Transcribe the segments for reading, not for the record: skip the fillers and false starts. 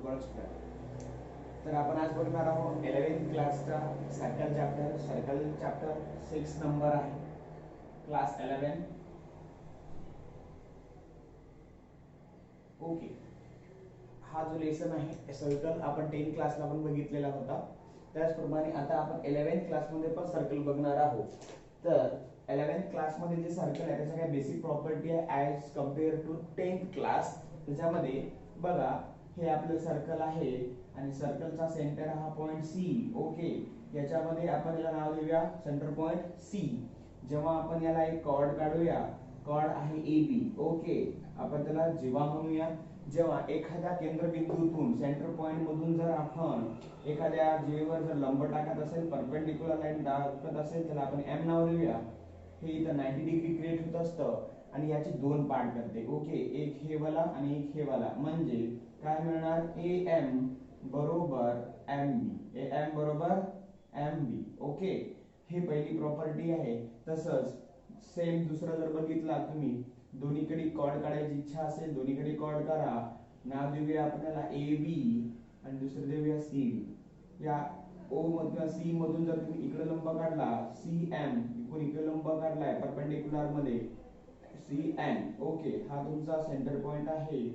वर्ग स्क्वेअर. तर आपण आज बघणार आहोत 11th क्लासचा सर्कल चॅप्टर 6 नंबर आहे, क्लास 11. ओके, हा जो लेसन आहे सर्कल आपण 10 क्लासला पण बघितलेला होता. त्याचप्रमाणे आता आपण 11th क्लासमध्ये पण सर्कल बघणार आहोत. तर 11th क्लासमध्ये जे सर्कल आहे त्याच्या काय बेसिक प्रॉपर्टी आहे as compared to 10th class. त्याच्यामध्ये बघा, हे आपलं सर्कल आहे आणि सर्कलचा सेंटर हा पॉइंट सी. ओके, याच्यामध्ये आपण याला नाव देऊया सेंटर पॉइंट सी. जेव्हा आपण याला एक कॉर्ड काढूया, कॉर्ड आहे ए बी. ओके, आपण त्याला जीवा म्हणूया. जेव्हा एखाद्या केंद्रबिंदूतून सेंटर पॉइंट मधून जर आपण एखाद्या जीवेवर जर लंब टाकत असेल, परपेंडिक्युलर लाईन टाकत असेल, त्याला आपण एम नाव देऊया. हे इथं 90 डिग्री क्रिएट होत असतं आणि याचे दोन पार्ट करते. ओके, एक हे वाला आणि एक हे वाला. म्हणजे काय मिळणार, ए एम बरोबर एम बी. ए एम बरोबर एम बी. ओके, हे पहिली प्रॉपर्टी आहे. तसंच सेम दुसरं जर बघितला तुम्ही, दोन्हीकडे कॉर्ड काढायची इच्छा असेल, दोन्हीकडे कॉर्ड करा. नाव देऊया आपल्याला ए बी आणि दुसरं देऊया सी डी. या ओ मधून सी मधून जर तुम्ही इकडे लंब काढला सी एम, इकडून इकडे लंब काढलाय परपेंडिक्युलर मध्ये सी एन. ओके, हा तुमचा सेंटर पॉइंट आहे.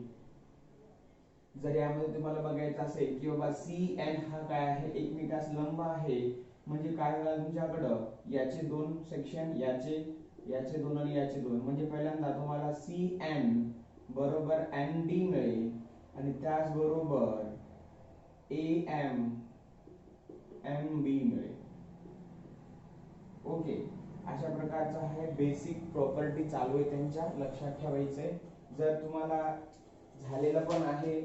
जर यामध्ये तुम्हाला बघायचं असेल की बाबा सी एन हा काय आहे, एकमेकास लंब आहे, म्हणजे काय झालं तुमच्याकडं, याचे दोन सेक्शन, याचे दोन आणि याचे दोन. म्हणजे पहिल्यांदा तुम्हाला सी एन बरोबर एन डी मिळेल आणि त्याचबरोबर ए एम एम बी मिळेल. ओके, अशा प्रकारचा आहे बेसिक प्रॉपर्टी चालू आहे त्यांच्या, लक्षात ठेवायचंय. जर तुम्हाला झालेलं पण आहे.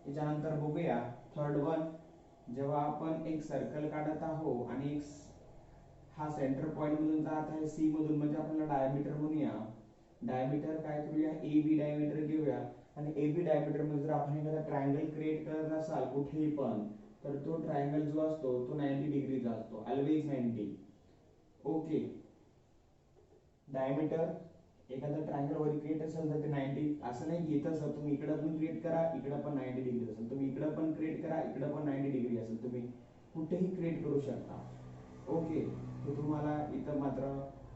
त्याच्यानंतर बघूया थर्ड वन. जेव्हा आपण एक सर्कल काढत आहोत आणि हा सेंटर पॉइंट मधून जात आहे सी मधून, म्हणजे आपल्याला डायमीटर म्हणूया. डायमीटर काय करूया, ए बी डायमीटर घेऊया आणि ए बी डायमीटर मध्ये जर आपण एखादा ट्रायंगल क्रिएट करत असाल कुठेही पण, तर तो ट्रायंगल जो असतो तो 90 डिग्रीचा असतो, ऑलवेज 90. ओके, डायमीटर एखादा ट्रायंगल वर क्रिएट असेल तर ते 90, असं नाही की इथं सर तुम्ही इकडे पण क्रिएट करा, इकडे पण 90 डिग्री असेल, तुम्ही इकडे पण क्रिएट करा, इकडे पण 90 डिग्री असेल, तुम्ही कुठेही क्रिएट करू शकता. ओके, तर तुम्हाला इथं मात्र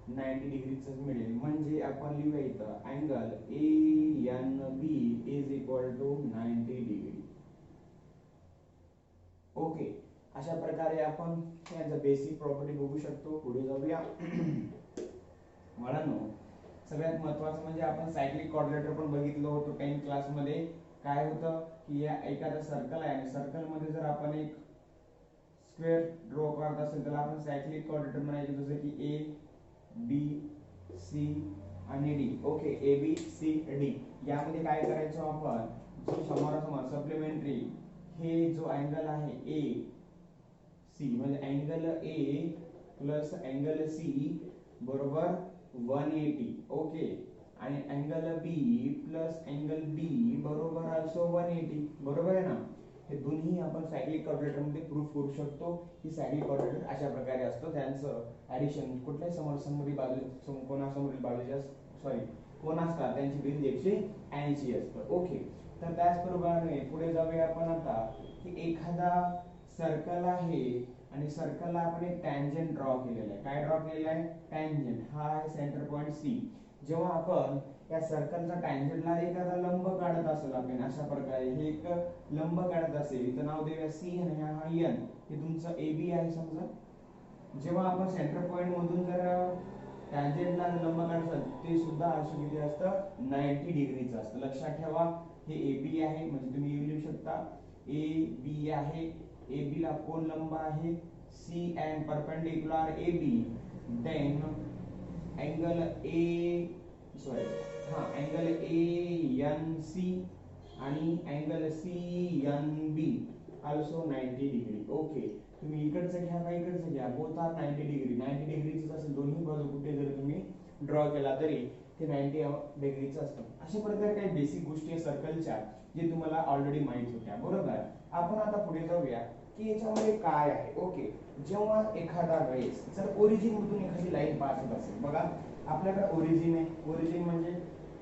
90 डिग्रीच मिळेल. म्हणजे आपण लिहूया इथं angle A N B is equal to 90 degree. Okay, अशा प्रकारे आपण याचा बेसिक प्रॉपर्टी बघू शकतो. पुढे जाऊया. मुलांनो, सगळ्यात महत्त्वाचं म्हणजे आपण सायक्लिक क्वाड्रिलेटर पण बघितलं होतं 10th क्लास मध्ये. काय होतं की या एखादा सर्कल आहे आणि सर्कल मध्ये जर आपण एक स्क्वेअर ड्रॉ करत असेल तर आपण सायक्लिक क्वाड्रिलेटर म्हणायचे, जसं की ए बी सी आणि D. Okay, A B C D. यामध्ये काय करायचं आपण, जो समोरासमोर सप्लिमेंटरी हे जो अँगल आहे ए सी, म्हणजे angle A plus angle C बरोबर 180. ओके, आणि angle B plus angle B बरोबर आल्सो 180. बरोबर आहे ना. हे दोन्ही आपण सायक्लिक क्वाड्रिलेटर मध्ये प्रूफ करू शकतो की सायक्लिक क्वाड्रिलेटर अशा प्रकारे असतो. त्यांचं ऍडिशन कुठल्याही समोरासमोरील बाजू कोणासमोरील बाजूच्या कोण असतात त्यांची बेरीज 180 असतं. ओके, तर त्याचप्रमाणे पुढे जाऊया आपण आता की एखादा सर्कल आहे आणि सर्कलला आपण एक टँजंट ड्रॉ केलेला आहे. काय ड्रॉ केलेला आहे, टँजंट. हा आहे सेंटर पॉइंट सी. जेव्हा आपण या सर्कलचा टँजंटला एखादा लंब काढत असेल, आपण अशा प्रकारे हे एक लंब काढत असेल, इथं नाव देऊया सी आणि हा एन, हे तुमचं ए बी आहे समजा. जेव्हा आपण सेंटर पॉइंट मधून जर टँजंटला लंब काढतात, ते सुद्धा असं किती असतं, 90 डिग्रीचं असतं. लक्षात ठेवा, हे ए बी आहे, म्हणजे तुम्ही लिहू शकता ए बी आहे. ए बी ला कोण लंब आहे, C N perpendicular A B. Then angle A angle A N C आणि angle C N B also 90 degree. Okay, तुम्ही इकडचं घ्या का इकडचं घ्या, बोथ आर 90 डिग्री. 90 डिग्रीच असेल दोन्ही बाजू कुठे जर तुम्ही ड्रॉ केला तरी ते 90 डिग्रीचं असतं. अशा प्रकारे काही बेसिक गोष्टी आहे सर्कलच्या, जे तुम्हाला ऑलरेडी माहित होत्या. बरोबर, आपण आता पुढे जाऊया की याच्यामध्ये काय आहे. ओके, जेव्हा एखादा वेळेस जर ओरिजिन मधून एखादी लाईन पास होत असेल, बघा आपल्याकडे ओरिजिन आहे. ओरिजिन म्हणजे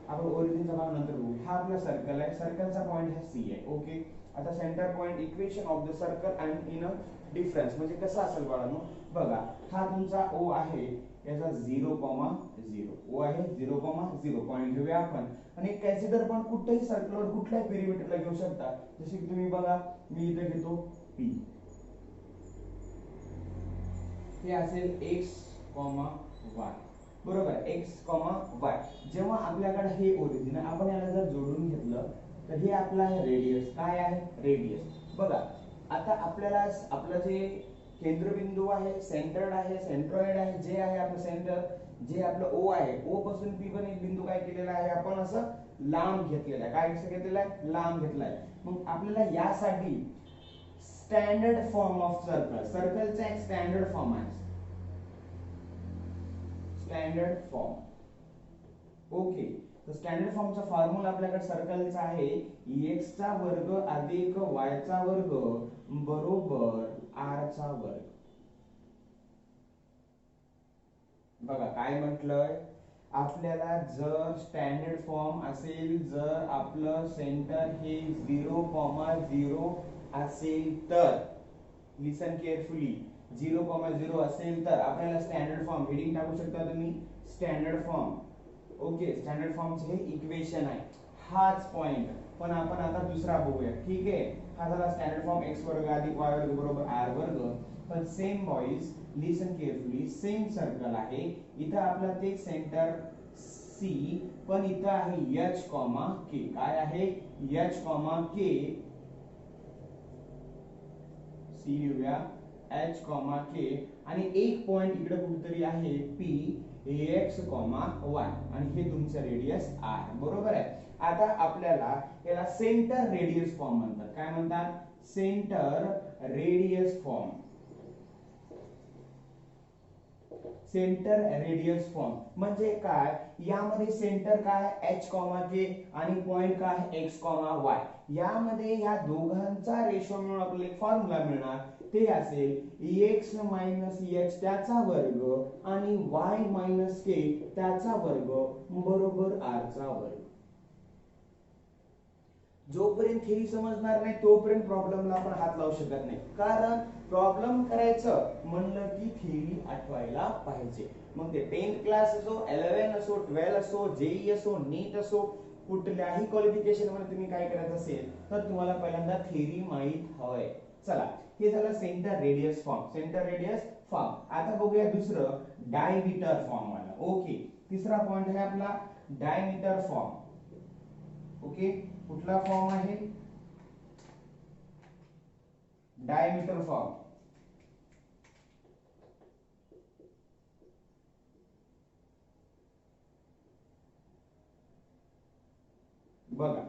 आपण ओरिजिनचा भाग नंतर बघू. हा आपला सर्कल आहे, सर्कलचा पॉइंट हा सी आहे. ओके, आता centre point equation of the circle and in a difference म्हणजे कसं असेल बाळांनो बघा हा तुमचा ओ आहे याचा 0,0 ओ आहे 0,0 पॉइंट घेऊया आपण आणि कॅन्सिडर पण कुठल्याही सर्कलवर कुठल्याही पेरिमीटरला घेऊ शकता जसे की तुम्ही बघा मी इथे घेतो पी हे असेल x, y बरोबर x, y जेव्हा आपल्याकडे हे ओरिजिन आपण याला जर जोडून घेतलं तर हे आपला आहे रेडियस काय आहे रेडियस बघा आता आपल्याला आपलं जे केंद्रबिंदू आहे सेंटर्ड आहे सेंट्रॉइड आहे जे आहे आपलं सेंटर जे आपलं ओ आहे ओ पासून पी पण एक बिंदू काय केलेला आहे आपण असं लांब घेतलेला आहे काय कसं घेतलेला आहे लांब घेतला आहे मग आपल्याला यासाठी स्टँडर्ड फॉर्म ऑफ सर्कल सर्कलचा एक स्टँडर्ड फॉर्म आहे स्टँडर्ड फॉर्म ओके तर स्टँडर्ड फॉर्मचा फॉर्म्युला आपल्याकडे सर्कलचा आहे x चा वर्ग अधिक y चा वर्ग बरोबर r चा वर्ग बघा काय म्हटलंय आपल्याला जर स्टँडर्ड फॉर्म असेल जर आपलं सेंटर हे 0,0 असेल तर लिसन केअरफुली 0,0 असेल तर आपल्याला स्टँडर्ड फॉर्म हेडिंग टाकू शकता तुम्ही स्टँडर्ड फॉर्म ओके स्टँडर्ड फॉर्मचे हे इक्वेशन आहे हाच पॉइंट पण आपण आता दुसरा बघूया ठीक आहे हा झाला स्टँडर्ड फॉर्म x वर्ग अधिक y वर्ग बरोबर r वर्ग पण सेम बॉईज लिसन केअरफुली सेम सर्कल आहे इथं आपला ते सेंटर C पण इथं आहे h, k काय आहे h, k C लिहूया h, k आणि एक पॉइंट इकडे कुठेतरी आहे P x, y आणि हे तुमचं रेडियस r बरोबर आहे आता आपल्याला याला सेंटर रेडियस फॉर्म म्हणतात काय म्हणतात centre radius form centre radius form म्हणजे काय यामध्ये सेंटर काय h, k आणि पॉइंट काय x, y यामध्ये या दोघांचा रेशो मिळून आपल्याला एक फॉर्म्युला मिळणार ते असेल x h त्याचा वर्ग आणि y k त्याचा वर्ग बरोबर r चा वर्ग जोपर्यंत थेरी समजणार नाही तोपर्यंत प्रॉब्लेमला आपण हात लावू शकत नाही कारण प्रॉब्लेम करायचं म्हणलं की थेरी आठवायला पाहिजे मग ते 10th क्लास असो 11 असो 12 असो जेई असो नीट असो कुठल्याही क्वालिफिकेशन मध्ये तुम्ही काय करायचं असेल तर तुम्हाला पहिल्यांदा थेरी माहित हवंय चला हे झालं सेंटर रेडियस फॉर्म आता बघूया दुसरं डायमीटर फॉर्म वाला ओके तिसरा पॉइंट आहे आपला डायमीटर फॉर्म ओके कुठला फॉर्म आहे डायमीटर फॉर्म बघा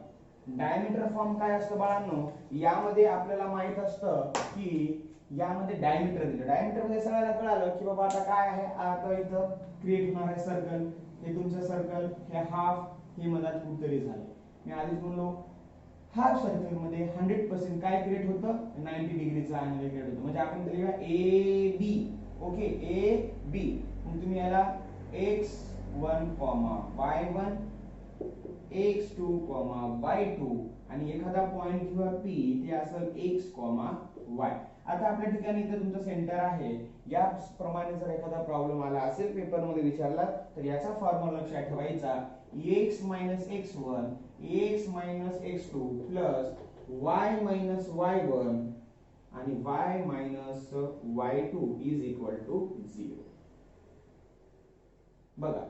डायमीटर फॉर्म काय असतं बाळांनो यामध्ये आपल्याला माहित असतं की यामध्ये डायमीटर दिलं डायमीटर मध्ये सगळ्याला कळालं की बाबा आता काय आहे आता इथं क्रिएट होणार आहे सर्कल हे तुमचं सर्कल हे हाफ हे मधात कुठतरी झालं मी आधीच म्हणलो हाफ सर्कल मध्ये 100% काय क्रिएट होतं 90 डिग्रीचा अँगल क्रिएट होतो म्हणजे आपण लिहूया ए बी ओके ए बी मग तुम्ही याला x1, y1 x2, y2 आणि एखादा पॉइंट किंवा p ते असेल x, y आता आपल्या ठिकाणी इथे तुमचं सेंटर आहे या प्रमाणे जर एखादा प्रॉब्लेम आला असेल पेपर मध्ये विचारला तर याचा फॉर्म्युला लक्षात ठेवायचा x x1 x x2 y y1 आणि y y2 0 बघा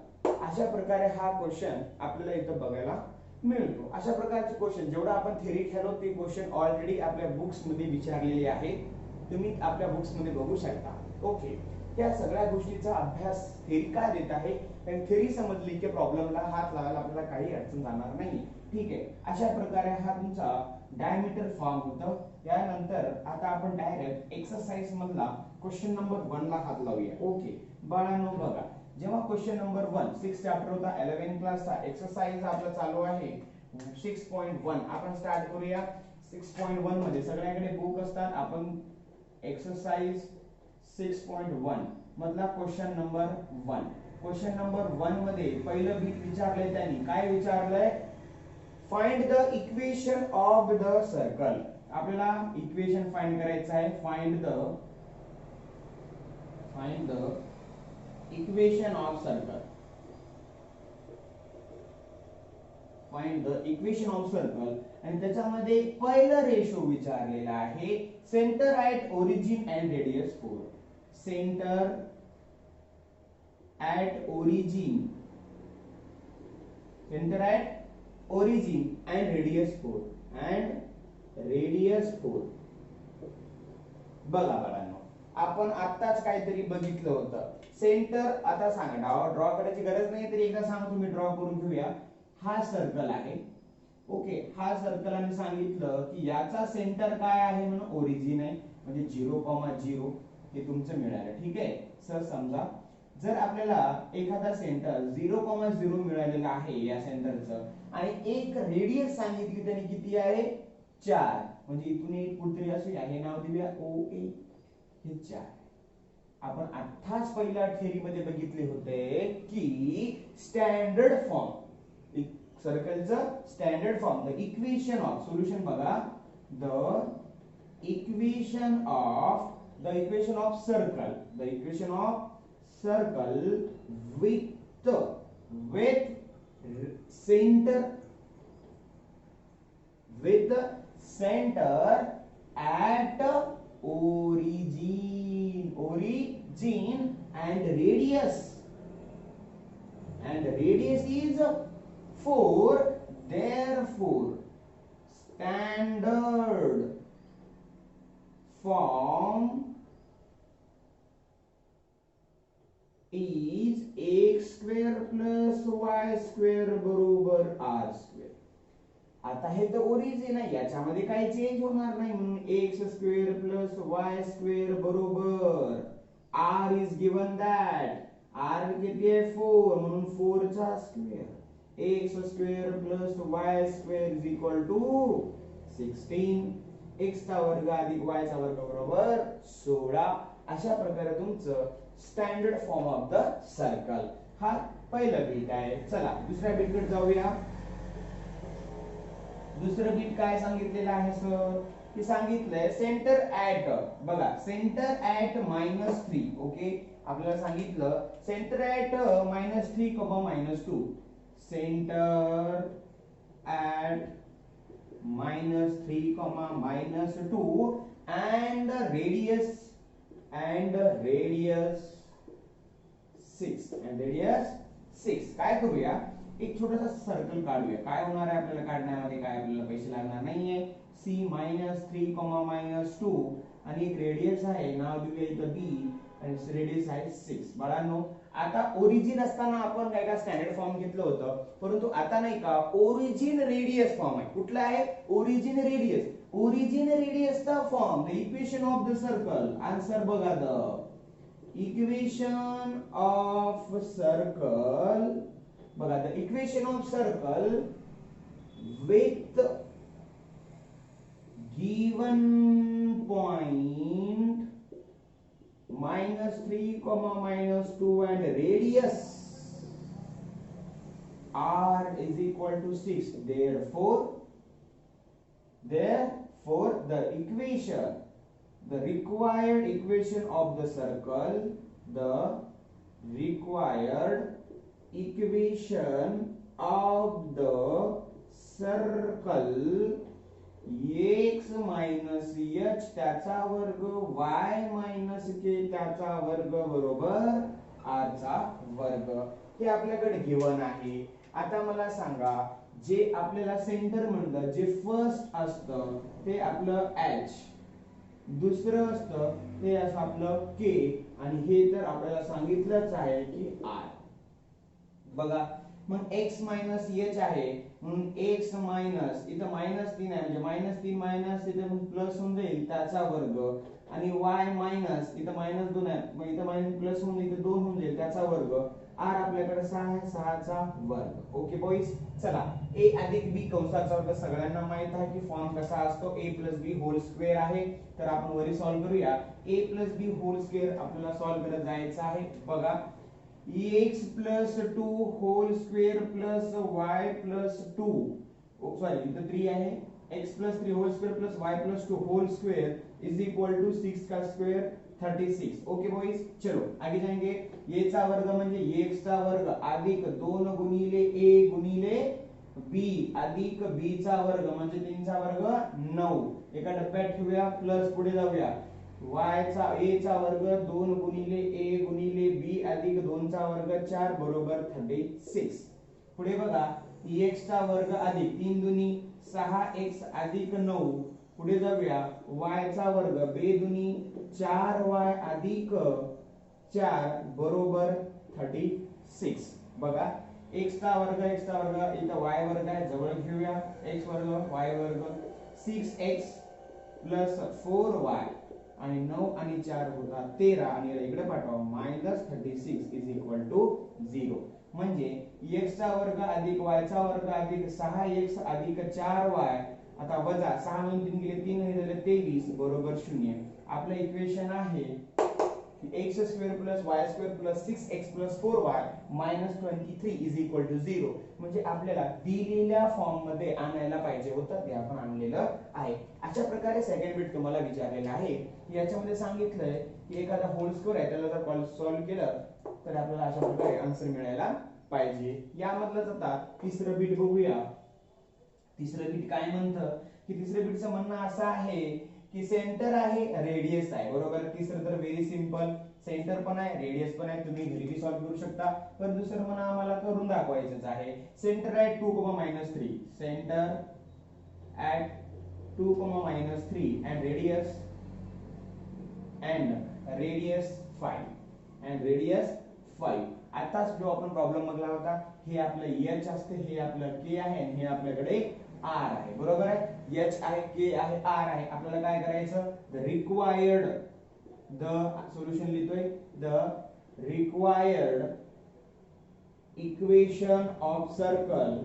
अशा प्रकारे हा क्वेश्चन आपल्याला इथं बघायला मिळतो अशा प्रकारचे क्वेश्चन जेवढा आपण थेरी खेळलो ते क्वेश्चन ऑलरेडी आपल्या बुक्स मध्ये विचारलेले आहेत तुम्ही आपल्या बुक्स मध्ये बघू शकता ओके या सगळ्या गोष्टीचा अभ्यास थेरी काय देत आहे कारण थेरी समजली की प्रॉब्लेमला हात लावायला आपल्याला काही अडचण जाणार नाही ठीक आहे अशा प्रकारे हा तुमचा डायमीटर फॉर्म होता यानंतर आता आपण डायरेक्ट एक्सरसाइज मधला क्वेश्चन नंबर 1 ला हात लावूया ओके बाळांनो बघा जेव्हा क्वेश्चन नंबर 1 6 चॅप्टर होता 11 क्लासचा एक्सरसाइज आपला चालू आहे 6.1 आपण स्टार्ट करूया 6.1 मध्ये सगळ्यांकडे बुक असतात आपण एक्सरसाइज 6.1 मधला क्वेश्चन नंबर 1 क्वेश्चन नंबर 1 मध्ये पहिलं बीट विचारलंय त्यांनी काय विचारलंय find the equation of the circle आपल्याला इक्वेशन फाइंड करायचं आहे. Find the equation of circle. Find the equation of circle. आणि त्याच्यामध्ये पहिलं रेशो विचारलेला आहे centre at origin and radius 4. Centre at origin and radius 4 बघा बाळांनो, आपण आत्ताच काहीतरी बघितलं होतं. सेंटर, आता सांगा, ड्रॉ करायची गरज नाही तरी एकदा सांगतो मी, ड्रॉ करून घेऊया. हा सर्कल आहे. ओके, हा सर्कल आम्ही सांगितलं की याचा सेंटर काय आहे म्हणून ओरिजिन आहे, म्हणजे 0,0 हे तुमचं मिळालं. ठीक आहे सर, समजा जर आपल्याला एखादा सेंटर 0,0 मिळालेला आहे या सेंटरचं आणि एक रेडियस सांगितली त्याने किती आहे 4, म्हणजे इथून एक कुठेतरी असूया, हे नाव देऊया OA, हे 4. आपण आत्ताच पहिल्या थेरी मध्ये बघितले होते की स्टँडर्ड फॉर्म सर्कलचं standard form, the equation of solution बघा, the equation of circle with center at origin and radius is 4. Therefore standard form is x square plus y square बरोबर r square. आता हे तर ओरिजिन आहे, याच्यामध्ये काही change होणार नाही, म्हणून x square plus y square बरोबर r is given that r किती आहे 4, म्हणून 4 चा square, x square plus y square is equal to 16. x चा वर्ग अधिक y चा वर्ग बरोबर 16. अशा प्रकारे तुमचं standard form of the circle. हा पहिलं बीट आहे. चला दुसऱ्या बीट कडे जाऊया. दुसरं बीट काय सांगितलेलं आहे सर, की सांगितलंय सेंटर ॲट, बघा सेंटर ॲट -3. ओके, आपल्याला सांगितलं centre at -3, -2. Centre at -3, -2 and radius 6. काय करूया, एक छोटासा सर्कल काढूया. काय होणार आहे आपल्याला काढण्यामध्ये, काय आपल्याला पैसे लागणार नाहीये. C -3, -2 आणि एक रेडियस आहे, नाव देऊया इथं B, आणि रेडियस आहे 6. बाळांनो, आता ओरिजिन असताना आपण काय का स्टँडर्ड फॉर्म घेतलं होतं, परंतु आता नाही का ओरिजिन रेडियस फॉर्म आहे. कुठला आहे ओरिजिन रेडियसचा form, the equation of the circle. Answer बघा, द इक्वेशन ऑफ सर्कल, बघा the equation of circle with given point -3, -2 and radius r is equal to 6. Therefore the required equation of the circle, x minus h त्याचा वर्ग y minus k त्याचा वर्ग बरोबर r चा वर्ग. हे आपल्याकडे गिवन आहे. आता मला सांगा, जे आपल्याला सेंटर म्हणलं, जे फर्स्ट असतं ते आपलं h, दुसरं असतं ते असं आपलं k, आणि हे तर आपल्याला सांगितलंच आहे की r. बघा मग x minus h आहे, म्हणून x मायनस इथं -3 आहे, म्हणजे -3 इथं मग प्लस होऊन जाईल त्याचा वर्ग, आणि y मायनस इथं -2 आहे, मग इथं मायनस प्लस होऊन इथं 2 होऊन जाईल त्याचा वर्ग. r आपल्याकडे 6 आहे, 6 चा वर्ग. ओके बॉईज, चला a अधिक b कंसाचा वर्ग सगळ्यांना माहित आहे की फॉर्म कसा असतो, a + b होल स्क्वेअर आहे. तर आपण वरी सॉल्व्ह करूया. a + b होल स्क्वेअर आपल्याला सॉल्व्ह करत जायचं आहे. बघा x + 2 whole square plus y + 2, sorry इथं 3 आहे, x plus 3 whole square plus y plus 2 whole square is equal to 6 का स्क्वायर 36। ओके बॉयज, चलो आगे जाएंगे। a चा वर्ग म्हणजे x चा वर्ग अधिक 2 गुणिले a गुणिले b अधिक b चा वर्ग म्हणजे 3 चा वर्ग 9। एका डब्यात ठेवूया, प्लस पुढे जाऊया। y चा a चा वर्ग 2 गुणिले a गुणिले b अधिक 2 चा वर्ग 4 बरोबर 36। पुढे बघा, x चा वर्ग अधिक 3 दुनी 6x अधिक 9। पुढे जाऊया, y चा वर्ग 2 दुनी 4y अधिक 4 बरोबर 36। बघा, x चा वर्ग इथं y वर्ग आहे, जवळ घेऊया, x वर्ग y वर्ग 6x प्लस 4y आणि 9 आणि 4 होता 13 आणि इकडे पाठवा -36 इज इक्वल टू 0। म्हणजे x चा वर्ग अधिक y चा वर्ग अधिक 6x अधिक 4y आता वजा 6 मधून 3 गेले 3 हे झाले 23 बरोबर 0। आपलं इक्वेशन आहे x square plus y square plus 6x plus 4y minus 23 is equal to 0। म्हणजे आपल्याला दिलेल्या फॉर्म मध्ये आणायला पाहिजे होतं, ते आपण आणलेलं आहे। अशा प्रकारे सेकंड बिट तुम्हाला विचारलेला आहे। याच्यामध्ये सांगितलंय की एखादा होल स्क्वेअर आहे, त्याला जर सॉल्व्ह केलं तर आपल्याला अशा प्रकारे आन्सर मिळायला पाहिजे। यामधलंच आता तिसरं बिट बघूया। तिसरं बिट काय म्हणतं की तिसरं बिटचं म्हणणं असं आहे की सेंटर आहे, रेडियस आहे, बरोबर। तिसरं तर व्हेरी सिंपल, सेंटर पण आहे, रेडियस पण आहे, तुम्ही घरी बी सॉल्व्ह करू शकता। पण दुसरं म्हणा आम्हाला करून दाखवायचंच आहे। सेंटर आहे 2,-3, सेंटर at 2,-3 and radius 5 आताच जो आपण प्रॉब्लेम बघला होता, हे आपलं h असते, हे आपलं k आहे आणि हे आपल्याकडे r आहे, बरोबर आहे। h आहे, k आहे, r आहे। आपल्याला काय करायचं, सोल्युशन लिहितोय, the required equation of circle,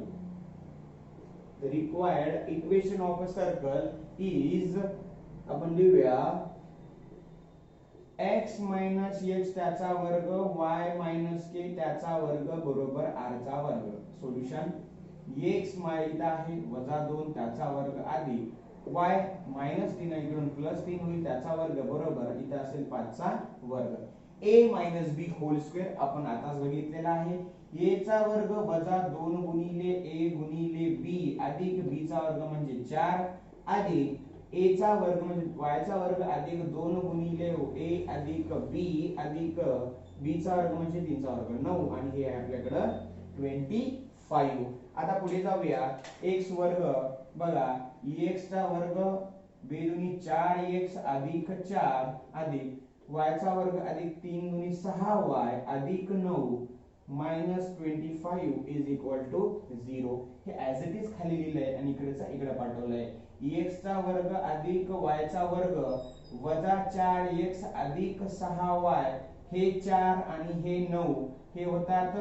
is आपण लिहूया x मायनस x त्याचा वर्ग y मायनस k त्याचा वर्ग बरोबर r चा वर्ग। सोल्युशन x माहित आहे -2 त्याचा वर्ग अधिक y -3 इकडून +3 होईल त्याचा वर्ग बरोबर इथे असेल 5 चा वर्ग। a minus b whole square आपण आताच बघितलेला आहे। a चा वर्ग -2 गुणिले a गुणिले b अधिक b चा वर्ग म्हणजे 4 अधिक a चा वर्ग म्हणजे y चा वर्ग अधिक 2 गुणिले a अधिक b अधिक b चा वर्ग म्हणजे 3 चा वर्ग 9 आणि हे आहे आपल्याकडे 25। आता पुढे जाऊया, x वर्ग बघा, x चा वर्ग 2 दुनी 4x अधिक 4 अधिक y चा वर्ग अधिक 3 दुनी 6y अधिक 9 -25 इज इक्वल टू 0। हे ऍज इट इज खाली लिहिलंय आणि इकडे पाठवलंय। x चा वर्ग अधिक y चा वर्ग वजा 4x अधिक 6y हे 4 आणि हे 9 हे होतात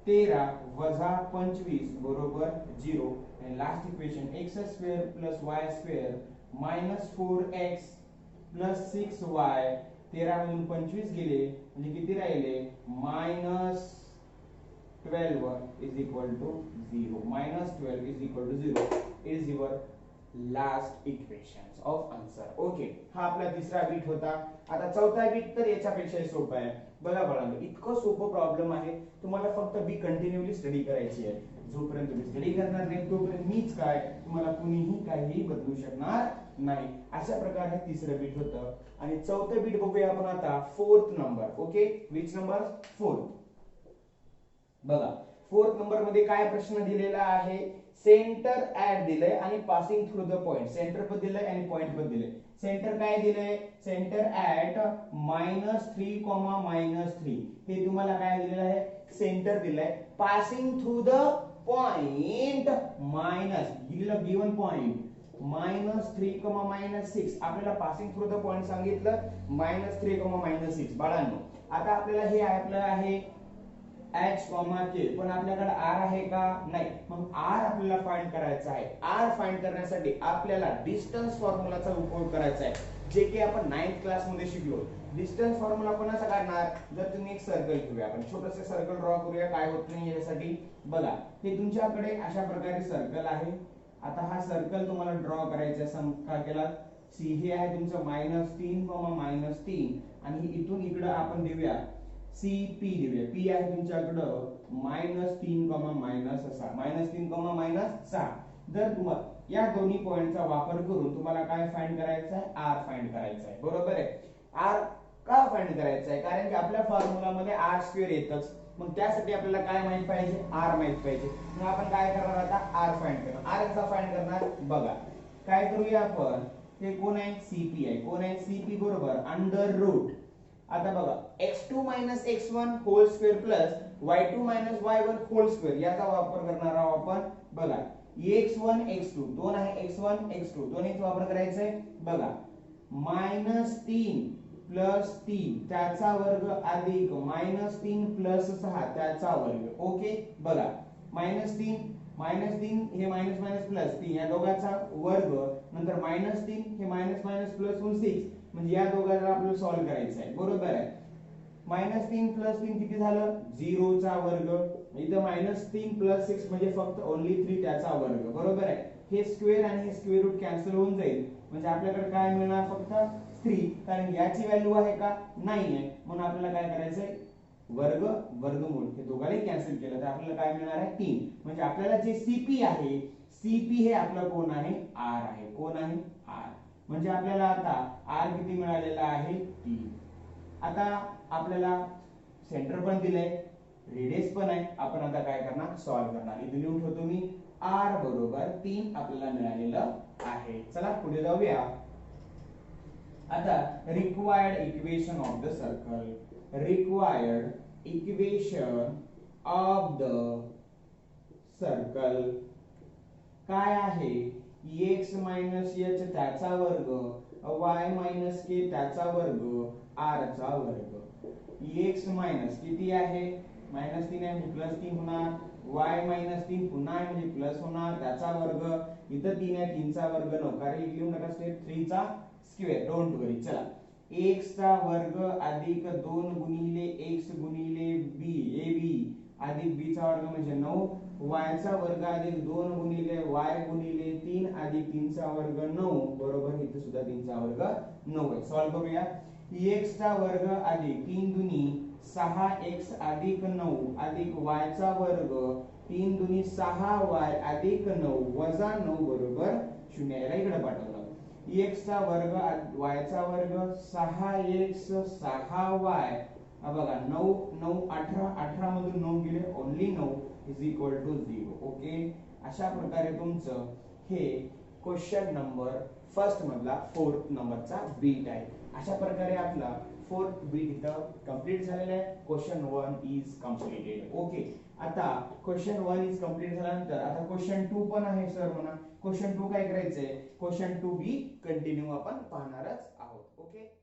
13 वजा 25 बरोबर 0। आणि last equation x square plus y square minus 4x plus 6y 13 मधून 25 गेले म्हणजे किती राहिले -12 is equal to 0। -12 is equal to 0 is your last equations of answer. Okay, हा आपला तिसरा बीट होता। आता चौथा बीट तर याच्यापेक्षा सोपा आहे। बघा बाळांनो, इतकं सोपं प्रॉब्लेम आहे, तुम्हाला फक्त बी कंटिन्यूअसली स्टडी करायची आहे। जोपर्यंत तुम्ही स्टडी करणार नाही तोपर्यंत मीच काय तुम्हाला कुणीही काहीही बदलू शकणार नाही। अशा प्रकारे तिसरं बीट होतं आणि चौथं बीट बघूया आपण आता, fourth number. Okay, which number, fourth. बघा, फोर्थ नंबर मध्ये काय प्रश्न दिलेला आहे, सेंटर ऍट दिलंय आणि passing through the point. Centre पण दिलंय आणि पॉइंट पण दिलंय। सेंटर काय दिलंय, सेंटर ऍट -3, हे तुम्हाला काय दिलेलं आहे, सेंटर दिलंय। Passing through the point minus दिलेलं गिवन पॉइंट -3, -6 आपल्याला पासिंग थ्रू द पॉइंट सांगितलं -3, -6। बाळांनो, आता आपल्याला हे आपलं आहे h, k, पण आपल्याकडे r आहे का, नाही। मग r आपल्याला फाइंड करायचा आहे। r फाइंड करण्यासाठी आपल्याला डिस्टन्स फॉर्म्युलाचा उपयोग करायचा आहे, जे की आपण 9th क्लास मध्ये शिकलो। डिस्टन्स फॉर्म्युला कोणाचा काढणार, जर तुम्ही एक सर्कल घेऊया, आपण छोटंसं सर्कल ड्रॉ करूया, काय होत नाही यासाठी। बघा, हे तुमच्याकडे अशा प्रकारे सर्कल आहे आता हा सर्कल तुम्हाला ड्रॉ करायचा काय केला सी हे आहे तुमचं -3, -3 आणि इथून इकडं आपण देऊया सी पी देऊया. पी आहे तुमच्याकडं -3, -6 -3, जर तुम्हाला या दोन्ही पॉइंटचा वापर करून तुम्हाला काय फाइंड करायचं आहे आर फाइंड करायचं आहे. बरोबर आहे. आर का फाइंड करायचं आहे कारण की आपल्या फॉर्म्युलामध्ये आर स्क्वेअर येतच. मग त्यासाठी आपल्याला काय माहित पाहिजे आर माहित पाहिजे. मग आपण काय करणार आता आर फाइंड करणार. आर कसा फाइंड करणार बघा काय करूया आपण ते कोण आहे सीपी आहे. कोण आहे सीपी बरोबर अंडर रूट. आता बघा x2 - x1 whole square plus y2 - y1 whole square याचा वापर करणार आहोत आपण. बघा x1 x2 दोन आहे x1 x2 दोन्हीचा वापर करायचा आहे. बघा -3 प्लस 3 त्याचा वर्ग अधिक -3 प्लस 6 त्याचा वर्ग. ओके बघा -3 हे मायनस मायनस प्लस 3 या दोघांचा वर्ग नंतर -3 हे मायनस मायनस प्लस होऊन 6 म्हणजे या दोघांना आपल्याला सॉल्व्ह करायचं आहे. बरोबर आहे. -3 प्लस 3 किती झालं 0 चा वर्ग. इथं -3 प्लस 6 म्हणजे फक्त ओन्ली 3 त्याचा वर्ग. बरोबर आहे. हे स्क्वेअर आणि हे स्क्वेअर रूट कॅन्सल होऊन जाईल म्हणजे आपल्याकडे काय मिळणार फक्त 3 कारण याची व्हॅल्यू आहे का नाही आहे म्हणून आपल्याला काय करायचंय वर्ग वर्गमूळ हे दोघांनी कॅन्सल केलं तर आपल्याला काय मिळणार आहे 3. म्हणजे आपल्याला जे सीपी आहे सीपी हे आपलं कोण आहे आर आहे. कोण आहे आर. म्हणजे आपल्याला आता आर किती मिळालेला आहे 3. आता आपल्याला सेंटर पण दिलंय रेडियस पण आहे. आपण आता काय करणार सॉल्व्ह करणार. इथे लिहून ठेवतो मी आर बरोबर 3 आपल्याला मिळालेलं आहे. चला पुढे जाऊया. आता required equation of the circle. Required equation of the circle काय आहे x h त्याचा वर्ग y k त्याचा वर्ग r चा वर्ग. x किती आहे -3 आहे म्हणजे +3 होणार. y -3 पुन्हा आहे म्हणजे प्लस होणार त्याचा वर्ग. इथं 3 आहे 3 चा वर्ग 9 कारण लिहू नका स्टेप 3 चा स्क्वेअर. डोंट वरी. चला x चा वर्ग अधिक 2 गुणिले x गुणिले b ab अधिक b चा वर्ग म्हणजे 9. y चा वर्ग अधिक 2 गुणिले y गुणिले 3 अधिक 3 चा वर्ग 9 बरोबर. इथे सुद्धा 3 चा वर्ग 9 आहे. सॉल्व्ह करूया. x चा वर्ग अधिक 3 दुनी 6x अधिक 9 अधिक y चा वर्ग 3 दुनी 6y अधिक 9 वजा 9 बरोबर 0. याला इकडे पाठवलं. x चा वर्ग y चा वर्ग 6x 6y बघा 9 9 18 18 मधून 9 गेले only 9 is equal to 0. Okay अशा प्रकारे तुमचं हे क्वेश्चन नंबर फर्स्ट मधला 4th नंबरचा बीट आहे. अशा प्रकारे आपला 4th बीट इथं कंप्लीट झालेला आहे. Question 1 is completed. ओके आता क्वेश्चन 1 इज कंप्लीट झाल्यानंतर आता क्वेश्चन 2 पण आहे सर म्हणा. क्वेश्चन 2 काय करायचंय क्वेश्चन 2 बी कंटिन्यू आपण पाहणारच आहोत. ओके.